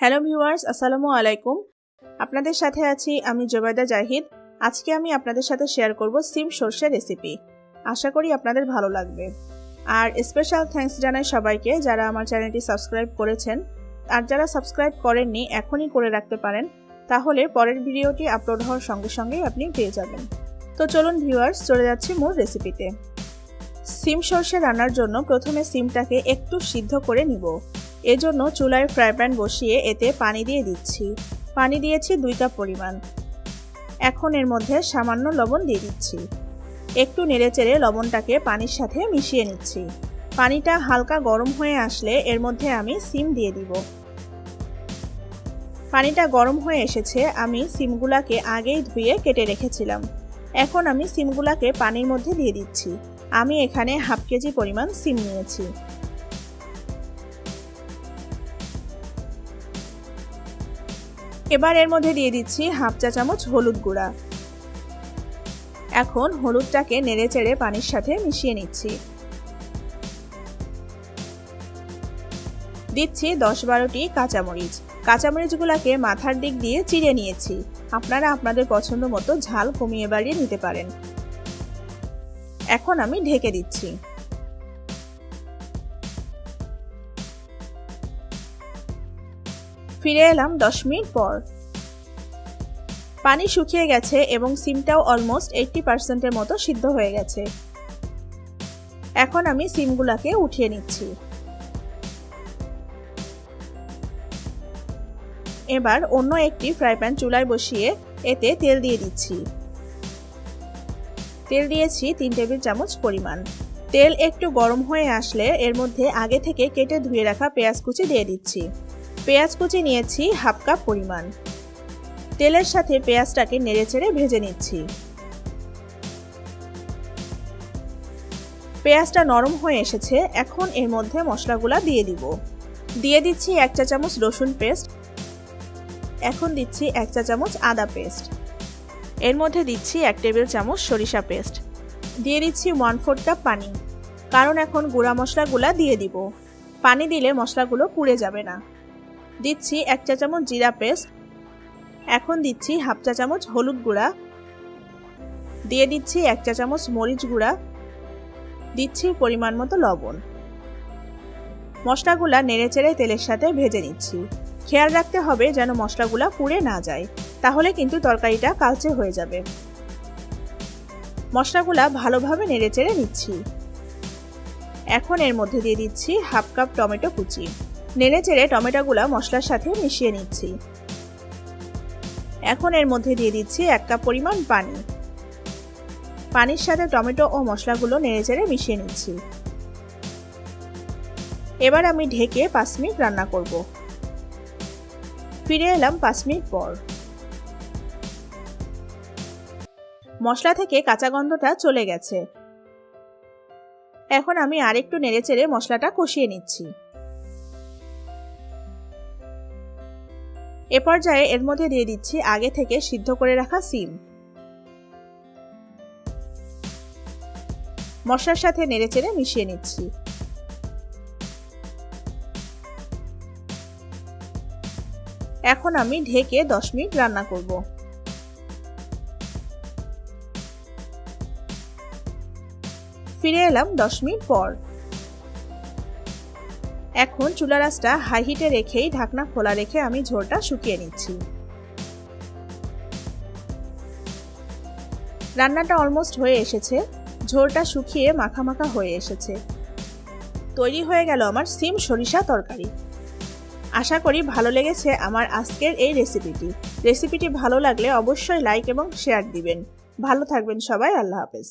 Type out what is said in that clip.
Hello viewers, আসসালামু আলাইকুম। আপনাদের সাথে আছি আমি জোবাইদা জাহিদ। আজকে আমি আপনাদের সাথে শেয়ার করব সিম সর্ষে রেসিপি। আশা করি আপনাদের ভালো লাগবে। আর স্পেশাল থ্যাঙ্কস জানাই সবাইকে যারা আমার চ্যানেলটি সাবস্ক্রাইব করেছেন। আর যারা সাবস্ক্রাইব করেননি এখনই করে রাখতে পারেন, তাহলে পরের ভিডিওটি আপলোড হওয়ার সঙ্গে সঙ্গেই আপনি পেয়ে যাবেন। তো চলুন ভিউয়ার্স, চলে যাচ্ছি মূল রেসিপিতে। সিম সর্ষে রান্নার জন্য প্রথমে সিমটাকে একটু সিদ্ধ করে নিব। এজন্য চুলায় ফ্রাই প্যান বসিয়ে এতে পানি দিয়ে দিচ্ছি। পানি দিয়েছি 2 কাপ পরিমাণ। এখন এর মধ্যে সামান্য লবণ দিয়ে দিচ্ছি। একটু নেড়েচেড়ে লবণটাকে পানির সাথে মিশিয়ে নিচ্ছি। পানিটা হালকা গরম হয়ে আসলে এর মধ্যে আমি সিম দিয়ে দিব। পানিটা গরম হয়ে এসেছে, আমি সিমগুলাকে আগেই ধুয়ে কেটে রেখেছিলাম। এখন আমি সিমগুলাকে পানির মধ্যে দিয়ে দিচ্ছি। আমি এখানে হাফ কেজি পরিমাণ সিম নিয়েছি। এবার এর মধ্যে দিয়ে দিচ্ছি হাফ চা চামচ হলুদ গুঁড়া। এখন হলুদটাকে নেড়েচেড়ে পানির সাথে মিশিয়ে নিচ্ছি। দিচ্ছি 10-12টি কাঁচামরিচ। কাঁচামরিচগুলোকে মাথার দিক দিয়ে চিড়ে নিয়েছি। আপনারা আপনাদের পছন্দ মতো ঝাল কমিয়ে বাড়িয়ে নিতে পারেন। এখন আমি ঢেকে দিচ্ছি। ফিরে এলাম 10 মিনিট পর। পানি শুকিয়ে গেছে এবং সিমটাও অলমোস্ট 80% মতো সিদ্ধ হয়ে গেছে। এখন আমি সিমগুলোকে উঠিয়ে নিচ্ছি। এবার অন্য একটি ফ্রাই প্যান চুলায় বসিয়ে এতে তেল দিয়ে দিচ্ছি। তেল দিয়েছি 3 টেবিল চামচ পরিমাণ। তেল একটু গরম হয়ে আসলে এর মধ্যে আগে থেকে কেটে ধুয়ে রাখা পেঁয়াজ কুচি দিয়ে দিচ্ছি। পেঁয়াজ কুচি নিয়েছি হাফ কাপ পরিমাণ। তেলের সাথে পেঁয়াজটাকে নেড়েচেড়ে ভেজে নিচ্ছি। পেঁয়াজটা নরম হয়ে এসেছে, এখন এর মধ্যে মশলাগুলা দিয়ে দিব। দিয়ে দিচ্ছি 1 চা চামচ রসুন পেস্ট। এখন দিচ্ছি 1 চা চামচ আদা পেস্ট। এর মধ্যে দিচ্ছি 1 টেবিল চামচ সরিষা পেস্ট। দিয়ে দিচ্ছি 1/4 কাপ পানি, কারণ এখন গুঁড়া মশলাগুলা দিয়ে দিব। পানি দিলে মশলাগুলো পুড়ে যাবে না। দিচ্ছি 1 চা চামচ জিরা পেস্ট। এখন দিচ্ছি হাফ চা চামচ হলুদ গুঁড়া। দিয়ে দিচ্ছি 1 চা চামচ মরিচ গুঁড়া। দিচ্ছি পরিমাণ মতো লবণ। মশলাগুলা নেড়েচেড়ে তেলের সাথে ভেজে নিচ্ছি। খেয়াল রাখতে হবে যেন মশলাগুলা পুড়ে না যায়, তাহলে কিন্তু তরকারিটা কালচে হয়ে যাবে। মশলাগুলা ভালোভাবে নেড়েচেড়ে নিচ্ছি। এখন এর মধ্যে দিয়ে দিচ্ছি হাফ কাপ টমেটো কুচি। নেড়েচেড়ে টমেটোগুলা মশলার সাথে মিশিয়ে নিচ্ছি। এখন এর মধ্যে দিয়ে দিচ্ছি 1 কাপ পরিমাণ পানি। পানির সাথে টমেটো ও মশলাগুলো নেড়েচেড়ে মিশিয়ে নিচ্ছি। এবার আমি ঢেকে 5 মিনিট রান্না করব। ফিরে এলাম 5 মিনিট পর। মশলা থেকে কাঁচা গন্ধটা চলে গেছে। এখন আমি আরেকটু নেড়েচেড়ে মশলাটা কষিয়ে নিচ্ছি। এ পর্যায়ে এর মধ্যে দিয়ে দিচ্ছি আগে থেকে সিদ্ধ করে রাখা সিম। মশলার সাথে নেড়েচেড়ে মিশিয়ে নিচ্ছি। এখন আমি ঢেকে 10 মিনিট রান্না করব। ফিরে এলাম 10 মিনিট পর। এখন চুলার আঁচটা হাই হিটে রেখেই ঢাকনা খোলা রেখে আমি ঝোলটা শুকিয়ে নিচ্ছি। রান্নাটা অলমোস্ট হয়ে এসেছে। ঝোলটা শুকিয়ে মাখা মাখা হয়ে এসেছে। তৈরি হয়ে গেল আমার সিম সরিষা তরকারি। আশা করি ভালো লেগেছে আমার আজকের এই রেসিপিটি। ভালো লাগলে অবশ্যই লাইক এবং শেয়ার দিবেন। ভালো থাকবেন সবাই। আল্লাহ হাফেজ।